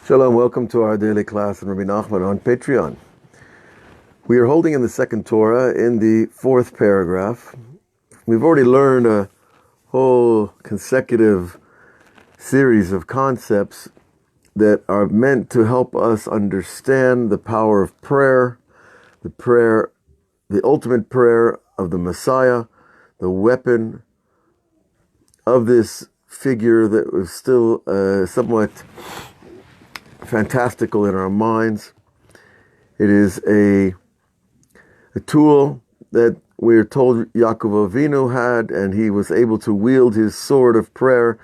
Shalom, welcome to our daily class in Rabbi Nachman on Patreon. We are holding in the second Torah in the fourth paragraph. We've already learned a whole consecutive series of concepts that are meant to help us understand the power of prayer, the ultimate prayer of the Messiah, the weapon of this figure that was still somewhat fantastical in our minds. It is a tool that we're told Yaakov Avinu had, and he was able to wield his sword of prayer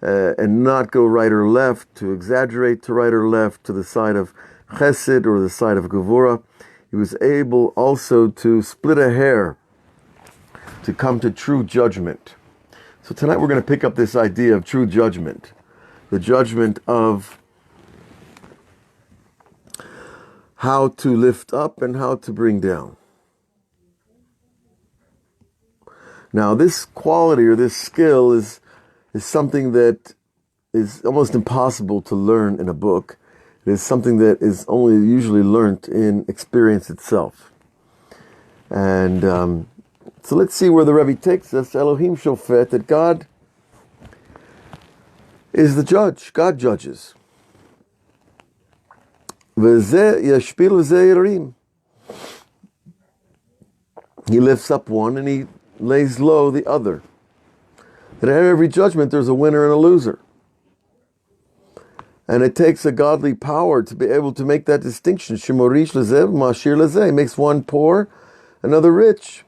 and not go right or left, to exaggerate to right or left, to the side of chesed or the side of gevurah. He was able also to split a hair, to come to true judgment. So tonight we're going to pick up this idea of true judgment, the judgment of how to lift up and how to bring down. Now, this quality or this skill is something that is almost impossible to learn in a book. It is something that is only usually learnt in experience itself. And so let's see where the Rebbe takes us. Elohim Shofet, that God is the judge. God judges. He lifts up one and he lays low the other. That in every judgment there's a winner and a loser. And it takes a godly power to be able to make that distinction. Shemorish lezev, mashir lezeh. He makes one poor, another rich.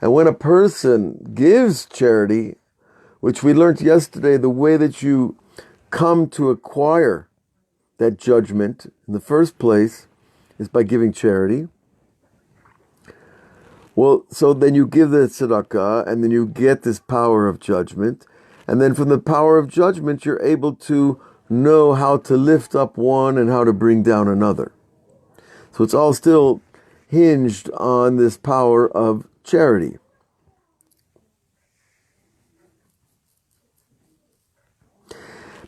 And when a person gives charity, which we learned yesterday, the way that you come to acquire that judgment in the first place is by giving charity. Well, so then you give the tzedakah, and then you get this power of judgment. And then from the power of judgment, you're able to know how to lift up one and how to bring down another. So it's all still hinged on this power of charity.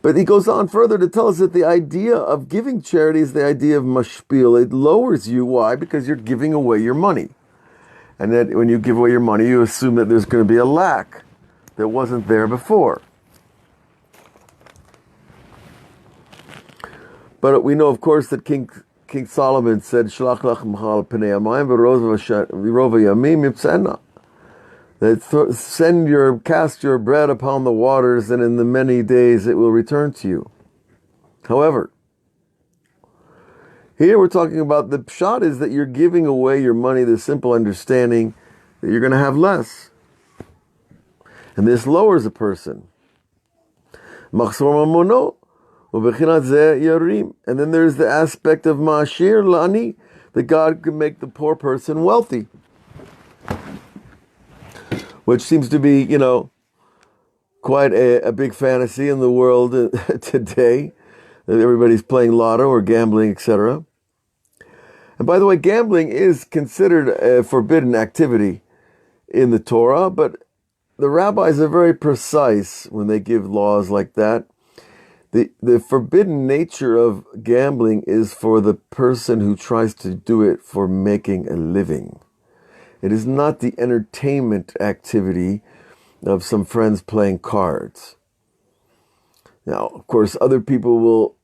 But he goes on further to tell us that the idea of giving charity is the idea of mashpil. It lowers you. Why? Because you're giving away your money. And that when you give away your money, you assume that there's going to be a lack that wasn't there before. But we know, of course, that King Solomon said, Shlach lach machal pnei hamayim v'rova yamim yipsena. That cast your bread upon the waters, and in the many days it will return to you. However, here we're talking about the pshat is that you're giving away your money, the simple understanding that you're going to have less. And this lowers a person. And then there's the aspect of ma'ashir lani, that God can make the poor person wealthy. Which seems to be, quite a big fantasy in the world today. That everybody's playing lotto or gambling, etc. And by the way, gambling is considered a forbidden activity in the Torah, but the rabbis are very precise when they give laws like that. The forbidden nature of gambling is for the person who tries to do it for making a living. It is not the entertainment activity of some friends playing cards. Now, of course, other people will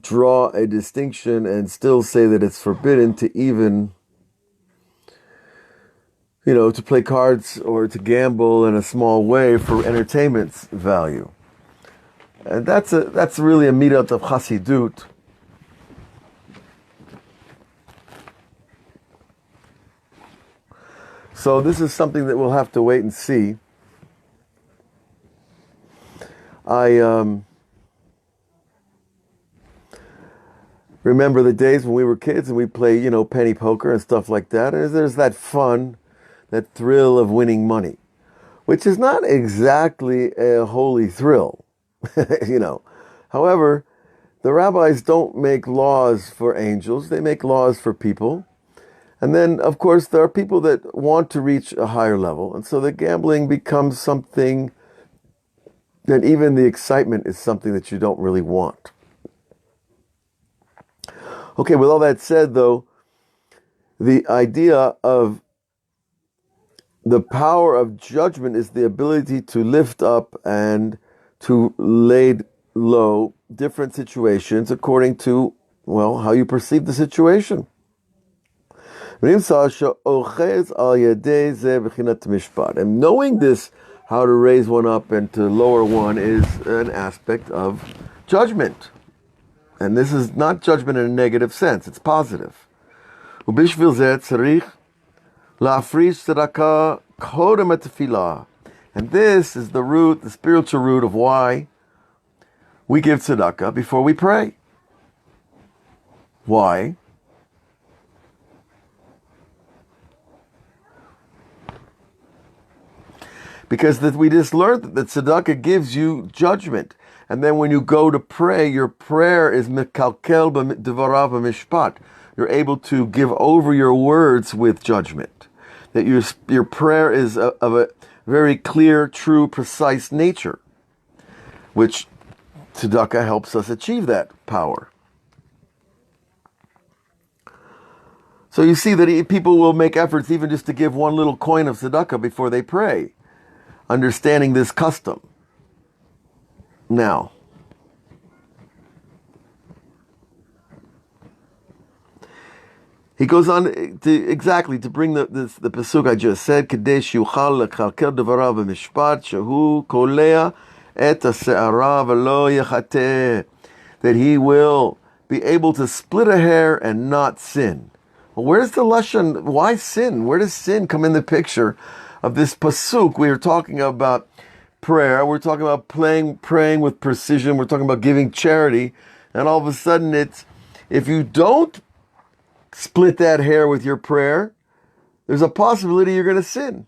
draw a distinction and still say that it's forbidden to even, to play cards or to gamble in a small way for entertainment's value. And that's really a midat of Chassidut. So this is something that we'll have to wait and see. I remember the days when we were kids and we play, penny poker and stuff like that. And there's that fun, that thrill of winning money, which is not exactly a holy thrill, However, the rabbis don't make laws for angels. They make laws for people. And then, of course, there are people that want to reach a higher level. And so the gambling becomes something that even the excitement is something that you don't really want. Okay, with all that said, though, the idea of the power of judgment is the ability to lift up and to lay low different situations according to, well, how you perceive the situation. And knowing this, how to raise one up and to lower one, is an aspect of judgment. And this is not judgment in a negative sense, it's positive. And this is the root, the spiritual root of why we give tzedakah before we pray. Why? Because we just learned that tzedakah gives you judgment. And then when you go to pray, your prayer is mekalkel b'dvarav b'mishpat. You're able to give over your words with judgment. That your prayer is of a very clear, true, precise nature, which tzedakah helps us achieve that power. So you see that people will make efforts even just to give one little coin of tzedakah before they pray, understanding this custom. Now, he goes on to bring the pasuk I just said, Kadesh yuchal lechalkel devarav b'mishpat shehu kolea et ha'se'ara v'lo yechateh, that he will be able to split a hair and not sin. Well, where's the lashon? Why sin? Where does sin come in the picture of this pasuk? We are talking about prayer. We're talking about praying with precision. We're talking about giving charity. And all of a sudden it's, if you don't split that hair with your prayer, there's a possibility you're going to sin.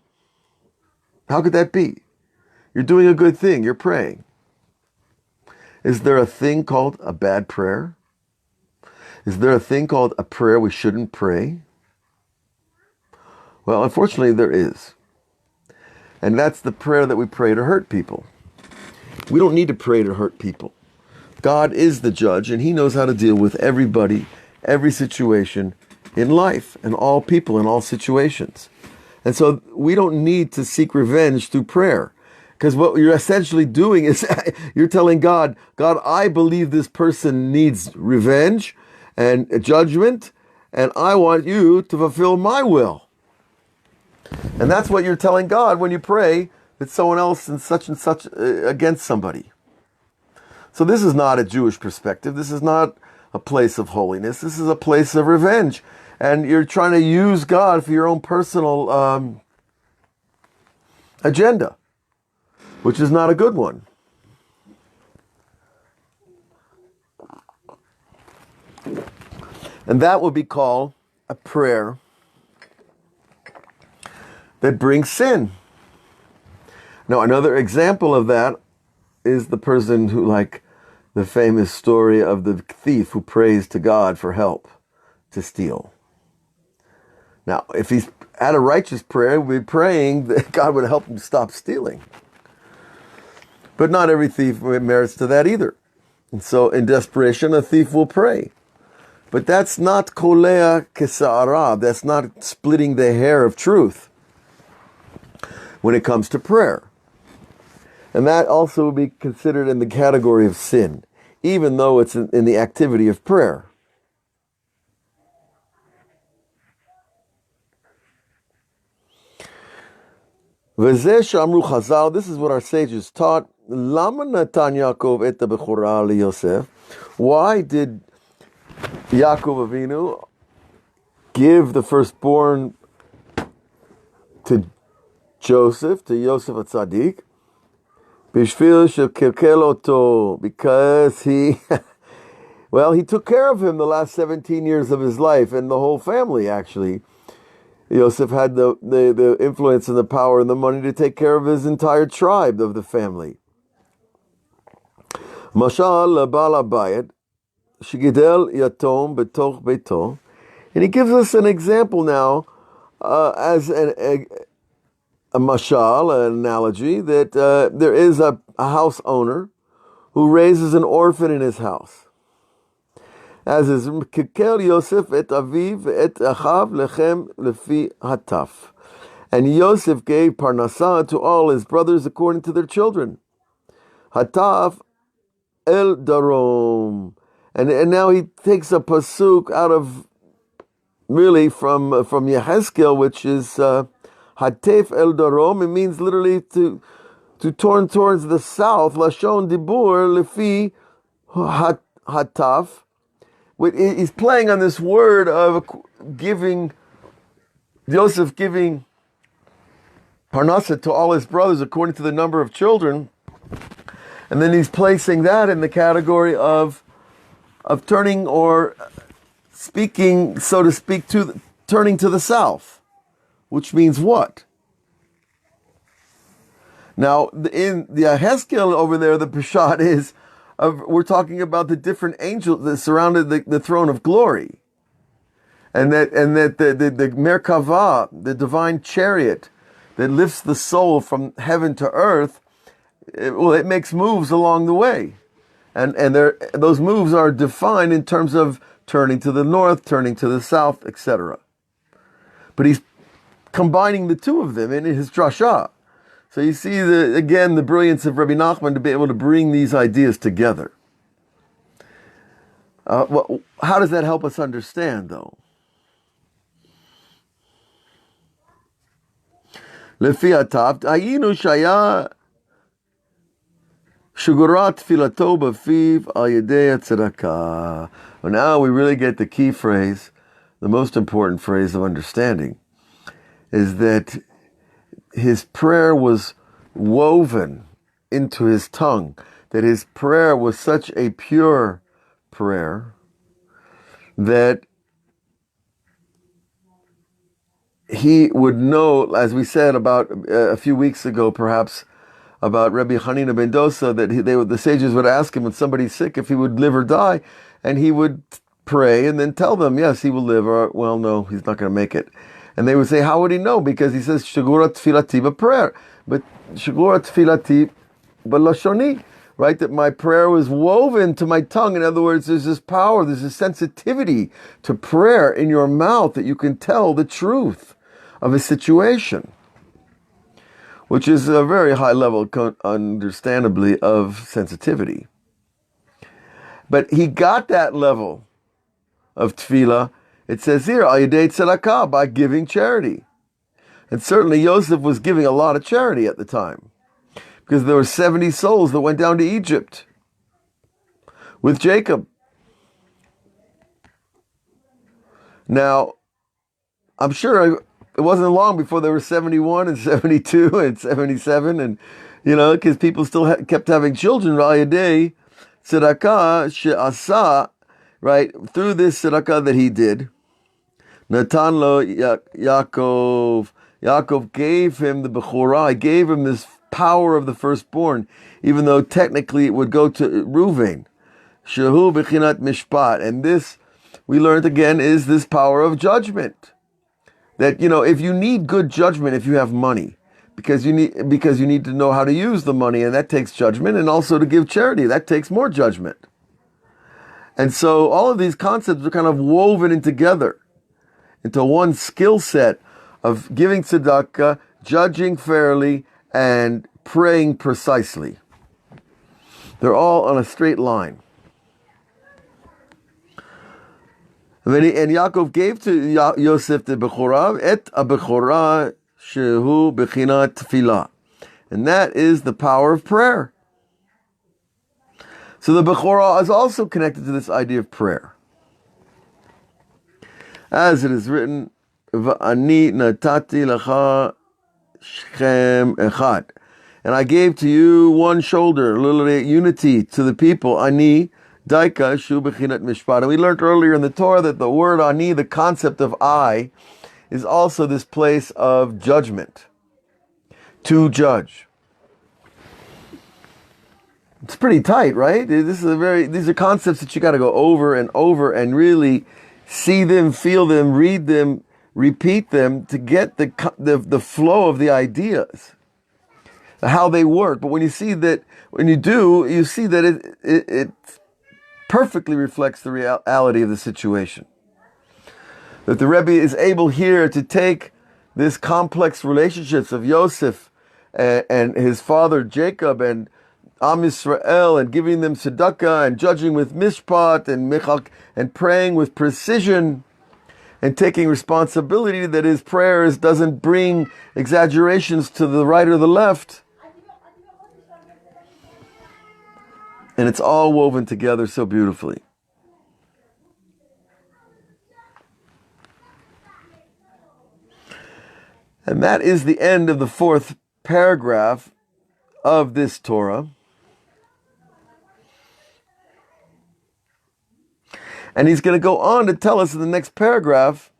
How could that be? You're doing a good thing. You're praying. Is there a thing called a bad prayer? Is there a thing called a prayer we shouldn't pray? Well, unfortunately, there is. And that's the prayer that we pray to hurt people. We don't need to pray to hurt people. God is the judge, and He knows how to deal with everybody, every situation in life, and all people in all situations. And so we don't need to seek revenge through prayer. Because what you're essentially doing is you're telling God, I believe this person needs revenge and judgment, and I want you to fulfill my will. And that's what you're telling God when you pray that someone else and such against somebody. So this is not a Jewish perspective. This is not a place of holiness. This is a place of revenge. And you're trying to use God for your own personal agenda, which is not a good one. And that would be called a prayer that brings sin. Now, another example of that is the person who, like the famous story of the thief who prays to God for help to steal. Now, if he's at a righteous prayer, we'd be praying that God would help him stop stealing. But not every thief merits to that either. And so in desperation, a thief will pray. But that's not kolea kesa'ara. That's not splitting the hair of truth when it comes to prayer. And that also would be considered in the category of sin, even though it's in the activity of prayer. This is what our sages taught. Why did Yaakov Avinu give the firstborn to Joseph, to Yosef HaTzadik? Because he took care of him the last 17 years of his life, and the whole family, actually. Yosef had the influence and the power and the money to take care of his entire tribe of the family. Mashal Bal Abayit, Shigidel Yatom Betoch Beto. And he gives us an example now as a mashal, an analogy, that there is a house owner who raises an orphan in his house. As is Kikel Yosef et Aviv et Achav lechem lefi hataf. And Yosef gave parnasah to all his brothers according to their children. Hataf el darom. And now he takes a pasuk out of, really from Yehezkel, which is Hatef el darom. It means literally to turn towards the south. Lashon dibur lefi hataf. He's playing on this word of Yosef giving parnasa to all his brothers according to the number of children. And then he's placing that in the category of turning or speaking, so to speak, turning to the south, which means what? Now, in the Yehezkel over there, the Peshat is, we're talking about the different angels that surrounded the throne of glory. And that the Merkava, the divine chariot that lifts the soul from heaven to earth, it makes moves along the way. And those moves are defined in terms of turning to the north, turning to the south, etc. But he's combining the two of them in his drasha. So you see, again, the brilliance of Rabbi Nachman to be able to bring these ideas together. How does that help us understand, though? Lefi atav, ayinu shaya shugurat filato b'fiv al yedei tzedakah. Well, now we really get the key phrase, the most important phrase of understanding, is that his prayer was woven into his tongue, that his prayer was such a pure prayer that he would know, as we said about a few weeks ago, perhaps, about Rabbi Hanina ben Dosa, that the sages would ask him when somebody's sick if he would live or die, and he would pray and then tell them, yes, he will live, or, well, no, he's not going to make it. And they would say, how would he know? Because he says, Shagurat tfilati b'prayer. But Shagurat tfilati b'lashoni, right? That my prayer was woven to my tongue. In other words, there's this power, there's this sensitivity to prayer in your mouth that you can tell the truth of a situation, which is a very high level, understandably, of sensitivity. But he got that level of tefillah. It says here, al yedei tzedakah, by giving charity. And certainly Yosef was giving a lot of charity at the time, because there were 70 souls that went down to Egypt with Jacob. Now, I'm sure it wasn't long before there were 71 and 72 and 77, and, because people still kept having children. Al yedei tzedakah she'asa, right, through this tzedakah that he did, Natan lo Yaakov. Yaakov gave him the Bechorah. He gave him this power of the firstborn, even though technically it would go to Reuven. Shehu bechinat mishpat. And this, we learned again, is this power of judgment. That, if you need good judgment, if you have money, because you need to know how to use the money, and that takes judgment, and also to give charity, that takes more judgment. And so all of these concepts are kind of woven in together into one skill set of giving tzedakah, judging fairly, and praying precisely. They're all on a straight line. And Yaakov gave to Yosef the Bechorah, et a-Bechorah shehu bechinat tefillah. And that is the power of prayer. So the Bechorah is also connected to this idea of prayer. As it is written, V'ani natati lecha shechem echad. And I gave to you one shoulder, literally unity to the people. Ani daika shu bechinat mishpat. And we learned earlier in the Torah that the word ani, the concept of I, is also this place of judgment. To judge. It's pretty tight, right? These are concepts that you got to go over and over and really see them, feel them, read them, repeat them to get the flow of the ideas, how they work. But when you see that, when you do, you see that it perfectly reflects the reality of the situation. That the Rebbe is able here to take this complex relationships of Yosef and his father Jacob and Am Yisrael, and giving them tzedakah and judging with mishpat and praying with precision and taking responsibility that his prayers doesn't bring exaggerations to the right or the left. And it's all woven together so beautifully. And that is the end of the 4th paragraph of this Torah. And he's going to go on to tell us in the next paragraph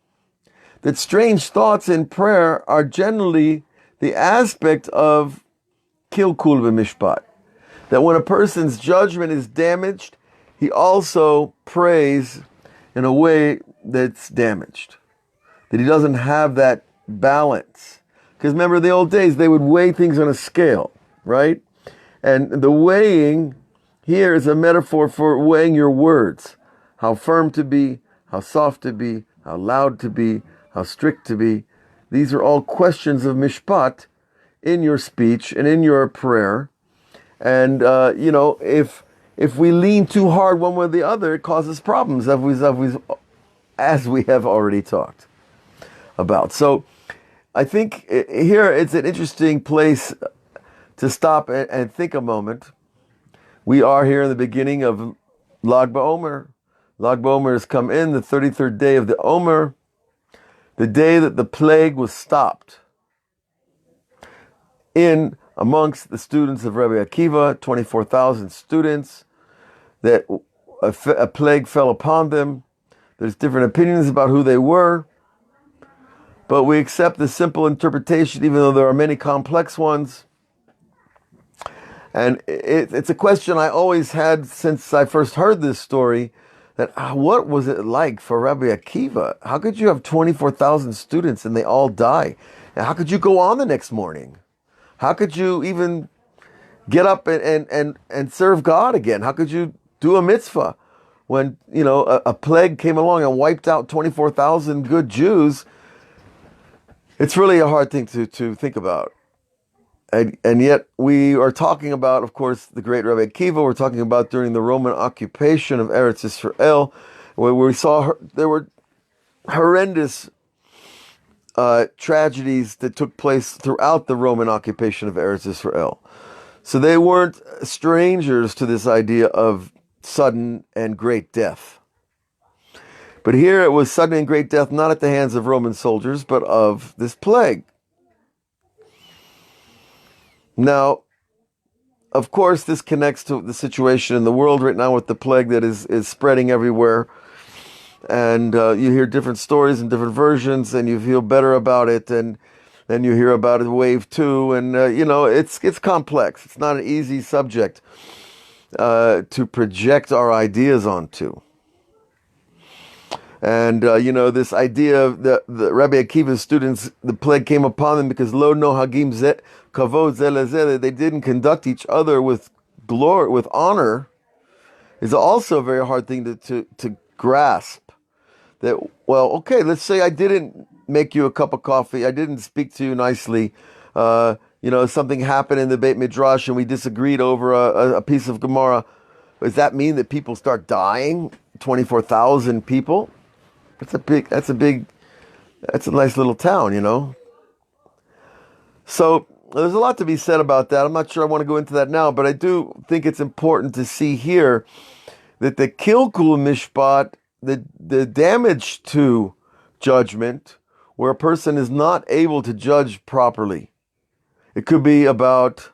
that strange thoughts in prayer are generally the aspect of kilkul b'mishpat. That when a person's judgment is damaged, he also prays in a way that's damaged. That he doesn't have that balance. Because remember, the old days, they would weigh things on a scale, right? And the weighing here is a metaphor for weighing your words. How firm to be, how soft to be, how loud to be, how strict to be. These are all questions of mishpat in your speech and in your prayer. And, if we lean too hard one way or the other, it causes problems, as we have already talked about. So I think here it's an interesting place to stop and think a moment. We are here in the beginning of Lag BaOmer. Lag BaOmer has come in, the 33rd day of the Omer, the day that the plague was stopped. In amongst the students of Rabbi Akiva, 24,000 students, that a plague fell upon them. There's different opinions about who they were, but we accept the simple interpretation, even though there are many complex ones. And it's a question I always had since I first heard this story, that what was it like for Rabbi Akiva? How could you have 24,000 students and they all die? And how could you go on the next morning? How could you even get up and serve God again? How could you do a mitzvah when, a plague came along and wiped out 24,000 good Jews? It's really a hard thing to think about. And yet we are talking about, of course, the great Rabbi Akiva. We're talking about during the Roman occupation of Eretz Yisrael, where we saw there were horrendous tragedies that took place throughout the Roman occupation of Eretz Yisrael. So they weren't strangers to this idea of sudden and great death. But here it was sudden and great death, not at the hands of Roman soldiers, but of this plague. Now, of course, this connects to the situation in the world right now with the plague that is spreading everywhere. And you hear different stories and different versions, and you feel better about it. And then you hear about it, wave 2. And, it's complex. It's not an easy subject to project our ideas onto. And, this idea of the Rabbi Akiva's students, the plague came upon them because lo no hagim kavod zelazeh, they didn't conduct each other with glory, with honor, is also a very hard thing to grasp. That, well, okay, let's say I didn't make you a cup of coffee, I didn't speak to you nicely, something happened in the Beit Midrash and we disagreed over a piece of Gemara. Does that mean that people start dying? 24,000 people? That's a nice little town, So there's a lot to be said about that. I'm not sure I want to go into that now, but I do think it's important to see here that the kilkul mishpat, the damage to judgment, where a person is not able to judge properly. It could be about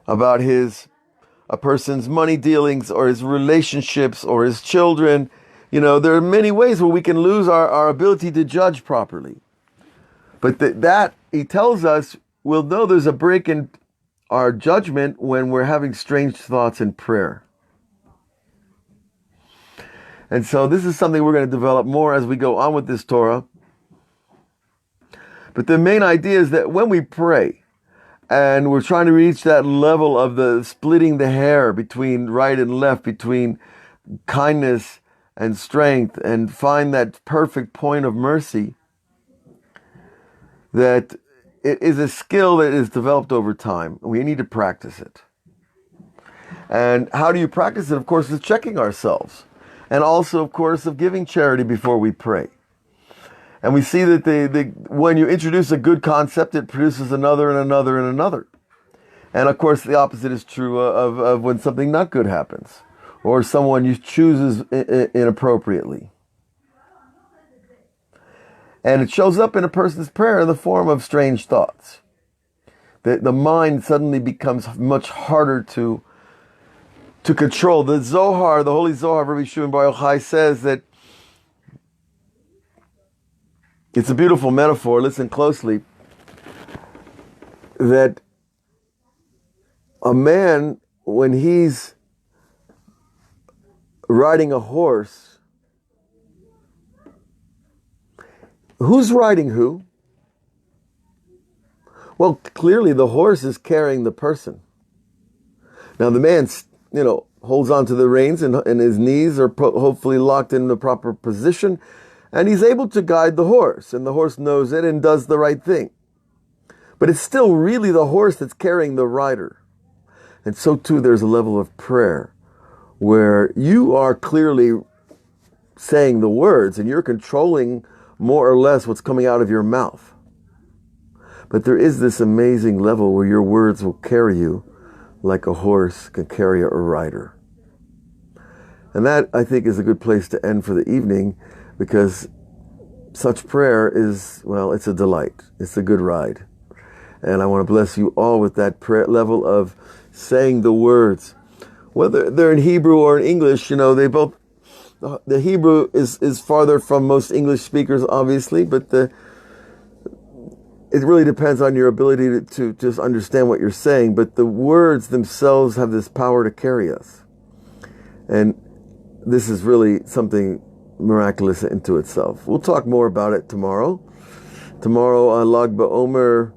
a person's money dealings or his relationships or his children. There are many ways where we can lose our ability to judge properly. But that, he tells us, we'll know there's a break in our judgment when we're having strange thoughts in prayer. And so this is something we're going to develop more as we go on with this Torah. But the main idea is that when we pray, and we're trying to reach that level of the splitting the hair between right and left, between kindness and strength, and find that perfect point of mercy, that it is a skill that is developed over time. We need to practice it. And how do you practice it? Of course, is checking ourselves. And also, of course, of giving charity before we pray. And we see that when you introduce a good concept, it produces another and another and another. And of course, the opposite is true of when something not good happens, or someone you chooses inappropriately. And it shows up in a person's prayer in the form of strange thoughts. The mind suddenly becomes much harder to control. The Zohar, the Holy Zohar, Rabbi Shimon Bar Yochai says that it's a beautiful metaphor, listen closely, that a man, when he's riding a horse, who's riding who? Well, clearly the horse is carrying the person. Now the man, holds onto the reins and his knees are hopefully locked in the proper position, and he's able to guide the horse, and the horse knows it and does the right thing. But it's still really the horse that's carrying the rider. And so too, there's a level of prayer where you are clearly saying the words and you're controlling more or less what's coming out of your mouth. But there is this amazing level where your words will carry you like a horse can carry a rider. And that, I think, is a good place to end for the evening, because such prayer is, it's a delight. It's a good ride. And I want to bless you all with that prayer level of saying the words. Whether they're in Hebrew or in English, they both, the Hebrew is farther from most English speakers, obviously, but it really depends on your ability to just understand what you're saying. But the words themselves have this power to carry us. And this is really something miraculous into itself. We'll talk more about it tomorrow. Tomorrow on Lag BaOmer,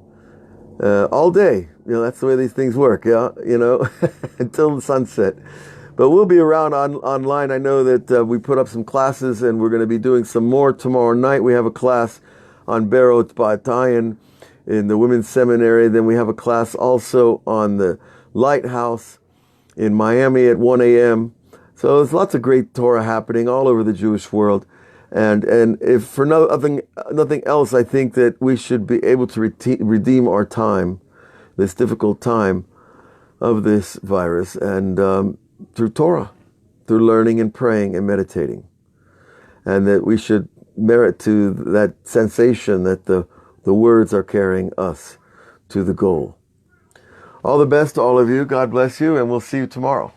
all day. That's the way these things work, until the sunset. But we'll be around online. I know that we put up some classes, and we're going to be doing some more tomorrow night. We have a class on Berot Ba'atayin in the women's seminary. Then we have a class also on the Lighthouse in Miami at 1 a.m. So there's lots of great Torah happening all over the Jewish world. And if for nothing else, I think that we should be able to redeem our time, this difficult time of this virus, and through Torah, through learning and praying and meditating. And that we should merit to that sensation that the words are carrying us to the goal. All the best to all of you. God bless you, and we'll see you tomorrow.